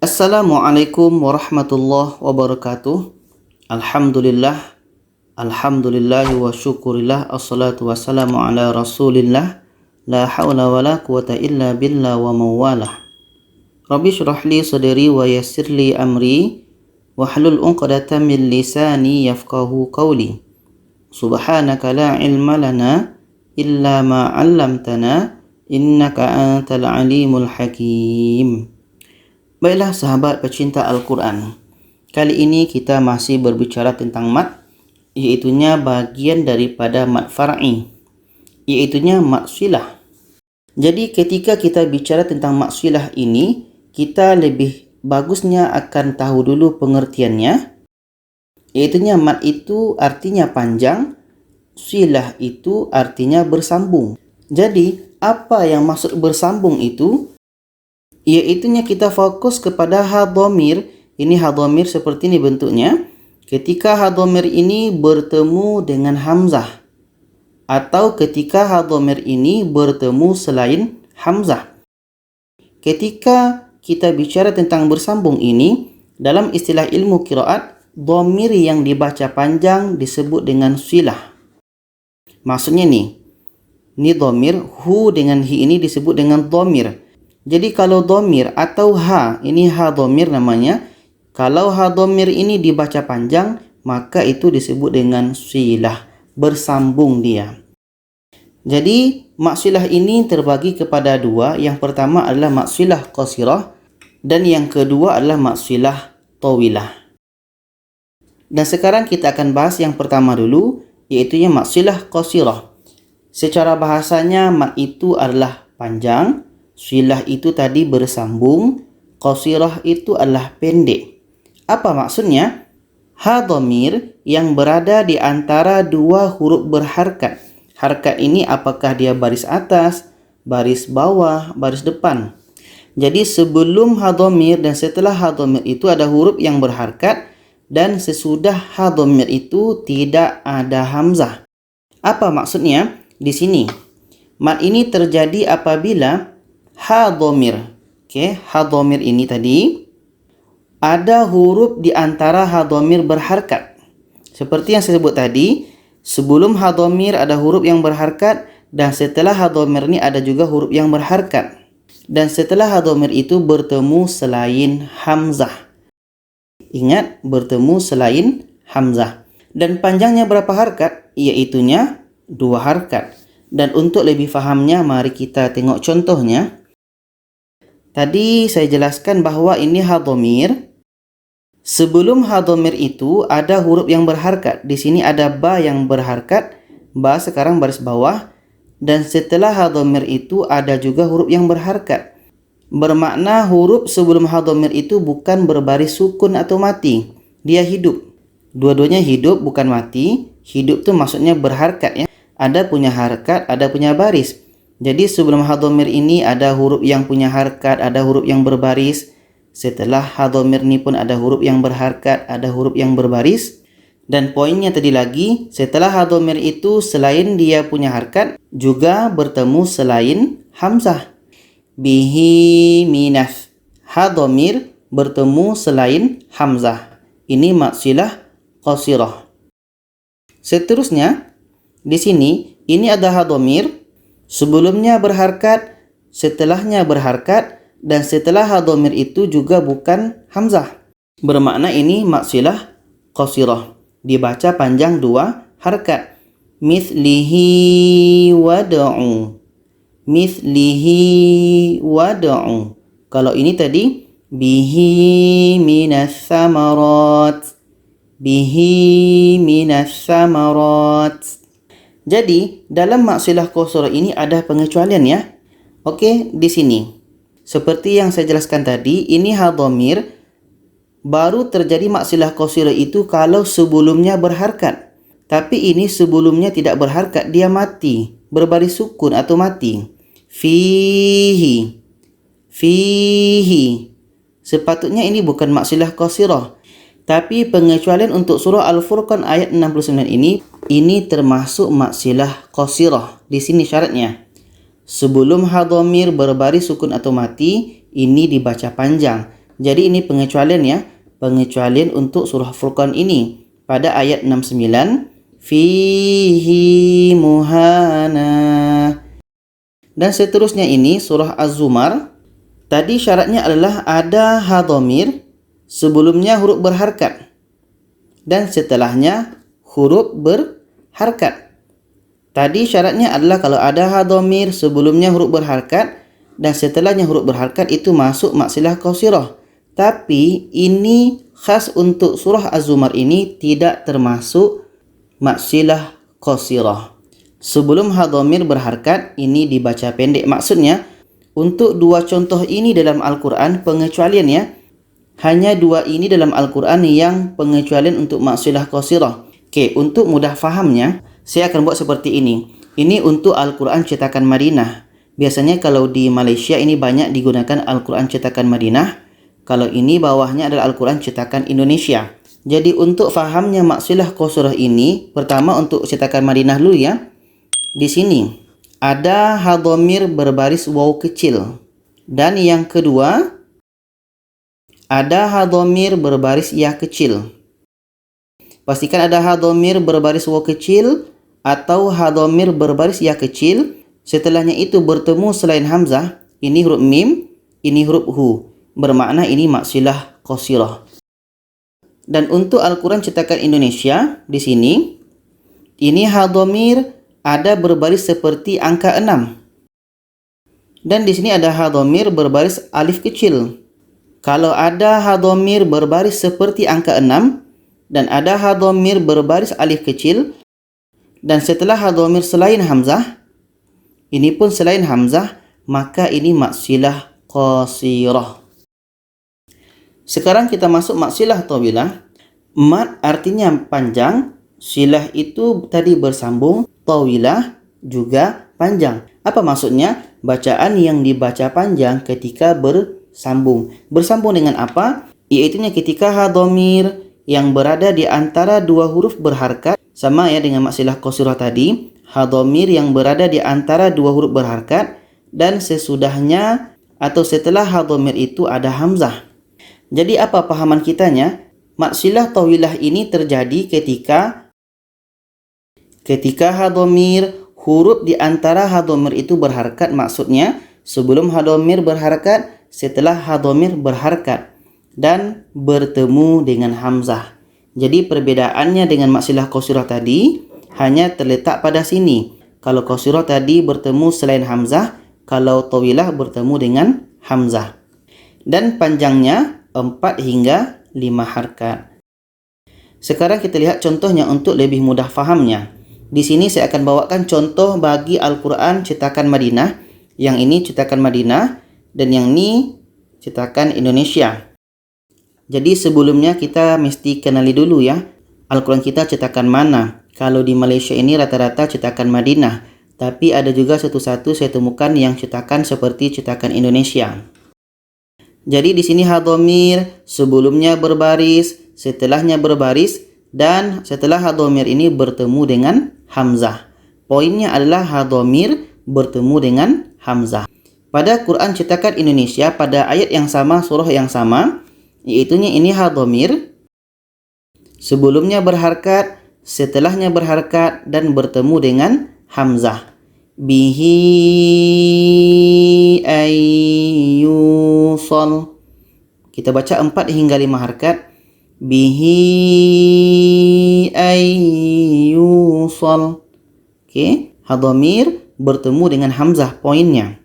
Assalamualaikum warahmatullahi wabarakatuh. Alhamdulillah, alhamdulillah wa syukurillah, assalatu wassalamu ala rasulillah, la hawla wa la quwata illa billah wa mawalah. Rabbi syrah li sadri wa yassir li amri, wahlul 'uqdatam min lisani yafqahu qawli. Subhanaka la ilma lana illa ma 'allamtana, innaka antal alimul hakim. Baiklah sahabat pecinta Al-Quran, kali ini kita masih berbicara tentang mad, iaitunya bagian daripada mad far'i, iaitunya mad silah. Jadi ketika kita bicara tentang mad silah ini, kita lebih bagusnya akan tahu dulu pengertiannya, iaitunya mad itu artinya panjang, silah itu artinya bersambung. Jadi apa yang maksud bersambung itu? Iaitunya kita fokus kepada ha dhamir. Ini ha dhamir seperti ini bentuknya. Ketika ha dhamir ini bertemu dengan hamzah, atau ketika ha dhamir ini bertemu selain hamzah. Ketika kita bicara tentang bersambung ini, dalam istilah ilmu qiraat, dhamir yang dibaca panjang disebut dengan silah. Maksudnya ni dhamir, hu dengan hi ini disebut dengan dhamir. Jadi kalau dhamir atau ha, ini ha dhamir namanya, kalau ha dhamir ini dibaca panjang, maka itu disebut dengan silah, bersambung dia. Jadi mad silah ini terbagi kepada dua. Yang pertama adalah mad silah qasirah dan yang kedua adalah mad silah tawilah. Dan sekarang kita akan bahas yang pertama dulu, iaitu mad silah qasirah. Secara bahasanya mad itu adalah panjang, silah itu tadi bersambung, qasirah itu adalah pendek. Apa maksudnya? Ha dhamir yang berada di antara dua huruf berharkat. Harkat ini apakah dia baris atas, baris bawah, baris depan. Jadi sebelum ha dhamir dan setelah ha dhamir itu ada huruf yang berharkat, dan sesudah ha dhamir itu tidak ada hamzah. Apa maksudnya? Di sini mad ini terjadi apabila ha dhamir, ha dhamir ini tadi ada huruf di antara ha dhamir berharkat. Seperti yang saya sebut tadi, sebelum ha dhamir ada huruf yang berharkat, dan setelah ha dhamir ini ada juga huruf yang berharkat. Dan setelah ha dhamir itu bertemu selain hamzah. Ingat, bertemu selain hamzah. Dan panjangnya berapa harkat? Iaitunya 2 harkat. Dan untuk lebih fahamnya, mari kita tengok contohnya. Tadi saya jelaskan bahawa ini ha dhamir. Sebelum ha dhamir itu ada huruf yang berharkat. Di sini ada ba yang berharkat. Ba sekarang baris bawah. Dan setelah ha dhamir itu ada juga huruf yang berharkat. Bermakna huruf sebelum ha dhamir itu bukan berbaris sukun atau mati. Dia hidup. Dua-duanya hidup, bukan mati. Hidup tu maksudnya berharkat, ya. Ada punya harkat, ada punya baris. Jadi sebelum ha dhamir ini ada huruf yang punya harkat, ada huruf yang berbaris. Setelah ha dhamir ini pun ada huruf yang berharkat, ada huruf yang berbaris. Dan poinnya tadi lagi, setelah ha dhamir itu selain dia punya harkat, juga bertemu selain hamzah. Bihi minas. Ha dhamir bertemu selain hamzah. Ini mad silah qasirah. Seterusnya, di sini ini ada ha dhamir. Sebelumnya berharkat, setelahnya berharkat, dan setelah ha dhamir itu juga bukan hamzah. Bermakna ini mad silah qasirah. Dibaca panjang 2 harkat. Mithlihi wad'u. Mithlihi wad'u. Kalau ini tadi bihi minas samarat. Bihi minas samarat. Jadi, dalam mad silah qasirah ini ada pengecualian, ya. Okey, di sini. Seperti yang saya jelaskan tadi, ini ha dhamir baru terjadi mad silah qasirah itu kalau sebelumnya berharkat. Tapi ini sebelumnya tidak berharkat, dia mati, berbaris sukun atau mati. Fihi. Fihi. Sepatutnya ini bukan mad silah qasirah. Tapi pengecualian untuk surah Al-Furqan ayat 69 ini termasuk mad silah qasirah. Di sini syaratnya. Sebelum ha dhamir berbaris sukun atau mati, ini dibaca panjang. Jadi ini pengecualian ya. Pengecualian untuk surah Furqan ini pada ayat 69, fihi muhana. Dan seterusnya ini surah Az-Zumar. Tadi syaratnya adalah ada ha dhamir, sebelumnya huruf berharkat dan setelahnya huruf berharkat. Tadi syaratnya adalah kalau ada ha dhamir, sebelumnya huruf berharkat dan setelahnya huruf berharkat itu masuk maksilah qasirah. Tapi ini khas untuk surah Az-Zumar ini tidak termasuk maksilah qasirah. Sebelum ha dhamir berharkat ini dibaca pendek. Maksudnya untuk dua contoh ini dalam Al-Quran pengecualian ya. Hanya dua ini dalam Al-Quran yang pengecualian untuk maksilah qasirah. Okey, untuk mudah fahamnya, saya akan buat seperti ini. Ini untuk Al-Quran cetakan Madinah. Biasanya kalau di Malaysia ini banyak digunakan Al-Quran cetakan Madinah. Kalau ini bawahnya adalah Al-Quran cetakan Indonesia. Jadi untuk fahamnya maksilah qasirah ini, pertama untuk cetakan Madinah dulu ya. Di sini ada ha dhamir berbaris waw kecil. Dan yang kedua, ada ha dhamir berbaris ya kecil. Pastikan ada ha dhamir berbaris waw kecil atau ha dhamir berbaris ya kecil. Setelahnya itu bertemu selain hamzah. Ini huruf mim, ini huruf hu. Bermakna ini maksilah qasirah. Dan untuk Al-Quran cetakan Indonesia di sini, ini ha dhamir ada berbaris seperti angka 6. Dan di sini ada ha dhamir berbaris alif kecil. Kalau ada ha dhamir berbaris seperti angka 6 dan ada ha dhamir berbaris alif kecil dan setelah ha dhamir selain hamzah, ini pun selain hamzah, maka ini maksilah qasirah. Sekarang kita masuk maksilah tawilah. Mad artinya panjang, silah itu tadi bersambung, tawilah juga panjang. Apa maksudnya? Bacaan yang dibaca panjang ketika bersambung. Bersambung dengan apa? Iaitunya ketika ha dhamir yang berada di antara dua huruf berharkat, sama ya dengan maksilah qasirah tadi, ha dhamir yang berada di antara dua huruf berharkat dan sesudahnya atau setelah ha dhamir itu ada hamzah. Jadi apa pahaman kitanya? Maksilah tawilah ini terjadi ketika ha dhamir, huruf di antara ha dhamir itu berharkat, maksudnya sebelum ha dhamir berharkat, setelah ha dhamir berharkat dan bertemu dengan hamzah. Jadi perbedaannya dengan maksilah qasirah tadi hanya terletak pada sini. Kalau qasirah tadi bertemu selain hamzah, kalau tawilah bertemu dengan hamzah. Dan panjangnya 4 hingga 5 harkat. Sekarang kita lihat contohnya untuk lebih mudah fahamnya. Di sini saya akan bawakan contoh bagi Al-Quran cetakan Madinah. Yang ini cetakan Madinah dan yang ini cetakan Indonesia. Jadi sebelumnya kita mesti kenali dulu ya, Al-Quran kita cetakan mana. Kalau di Malaysia ini rata-rata cetakan Madinah, tapi ada juga satu-satu saya temukan yang cetakan seperti cetakan Indonesia. Jadi di sini ha dhamir sebelumnya berbaris, setelahnya berbaris dan setelah ha dhamir ini bertemu dengan hamzah. Poinnya adalah ha dhamir bertemu dengan hamzah. Pada Quran cetakan Indonesia pada ayat yang sama, surah yang sama, iaitunya ini ha dhamir sebelumnya berharkat, setelahnya berharkat dan bertemu dengan hamzah. Bihi ayyusal. Kita baca 4 hingga 5 harkat. Bihi ayyusal. Okey, ha dhamir bertemu dengan hamzah, poinnya.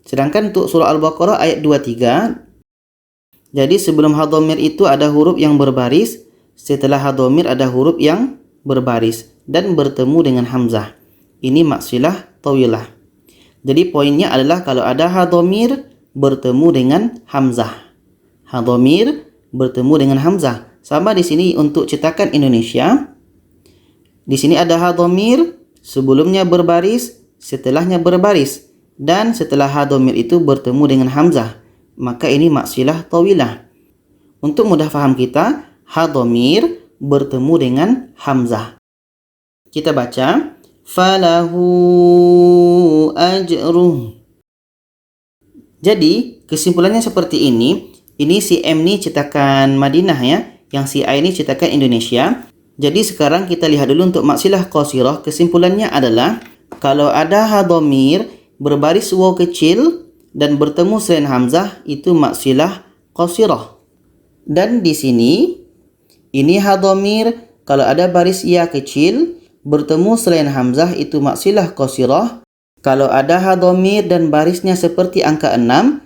Sedangkan untuk surah Al-Baqarah ayat 23, jadi sebelum ha dhamir itu ada huruf yang berbaris, setelah ha dhamir ada huruf yang berbaris dan bertemu dengan hamzah. Ini maksilah tawilah. Jadi poinnya adalah kalau ada ha dhamir bertemu dengan hamzah. Ha dhamir bertemu dengan hamzah. Sama di sini untuk cetakan Indonesia. Di sini ada ha dhamir sebelumnya berbaris, setelahnya berbaris dan setelah ha dhamir itu bertemu dengan hamzah. Maka ini maksilah tawilah. Untuk mudah faham kita, ha dhamir bertemu dengan hamzah. Kita baca falahu ajruh. Jadi kesimpulannya seperti ini. Ini si M ni cetakan Madinah ya, yang si I ni cetakan Indonesia. Jadi sekarang kita lihat dulu untuk mak silah qasirah. Kesimpulannya adalah kalau ada ha dhamir berbaris waw kecil dan bertemu selain hamzah, itu mak silah qasirah. Dan di sini ini ha dhamir kalau ada baris ya kecil bertemu selain hamzah, itu mak silah qasirah. Kalau ada ha dhamir dan barisnya seperti angka 6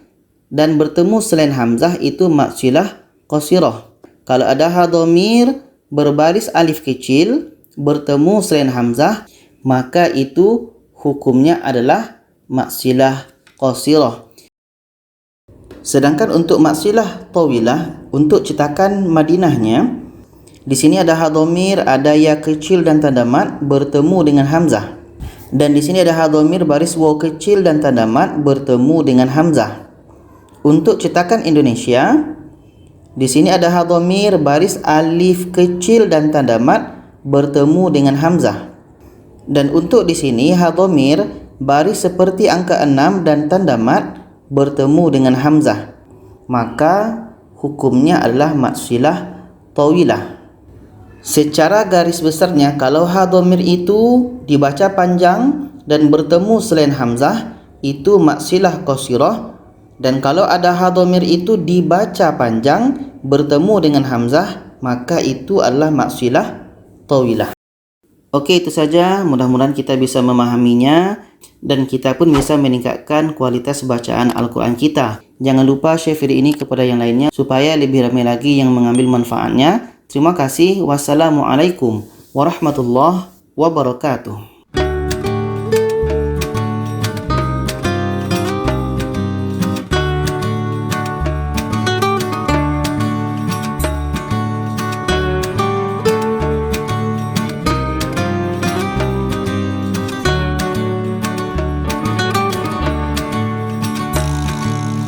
dan bertemu selain hamzah, itu mak silah qasirah. Kalau ada ha dhamir berbaris alif kecil bertemu selain hamzah, maka itu hukumnya adalah mak silah qasirah. Sedangkan untuk mak silah tawilah, untuk cetakan Madinahnya, di sini ada ha dhamir, ada ya kecil dan tanda mat bertemu dengan hamzah. Dan di sini ada ha dhamir baris waw kecil dan tanda mat bertemu dengan hamzah. Untuk cetakan Indonesia, di sini ada ha dhamir baris alif kecil dan tanda mat bertemu dengan hamzah. Dan untuk di sini ha dhamir baris seperti angka 6 dan tanda mat bertemu dengan hamzah. Maka hukumnya adalah mak silah tawilah. Secara garis besarnya, kalau ha dhamir itu dibaca panjang dan bertemu selain hamzah, itu mak silah qasirah. Dan kalau ada ha dhamir itu dibaca panjang bertemu dengan hamzah, maka itu adalah mak silah tawilah. Okey, itu saja. Mudah-mudahan kita bisa memahaminya dan kita pun bisa meningkatkan kualitas bacaan Al-Quran kita. Jangan lupa share video ini kepada yang lainnya supaya lebih ramai lagi yang mengambil manfaatnya. Terima kasih. Wassalamualaikum warahmatullahi wabarakatuh.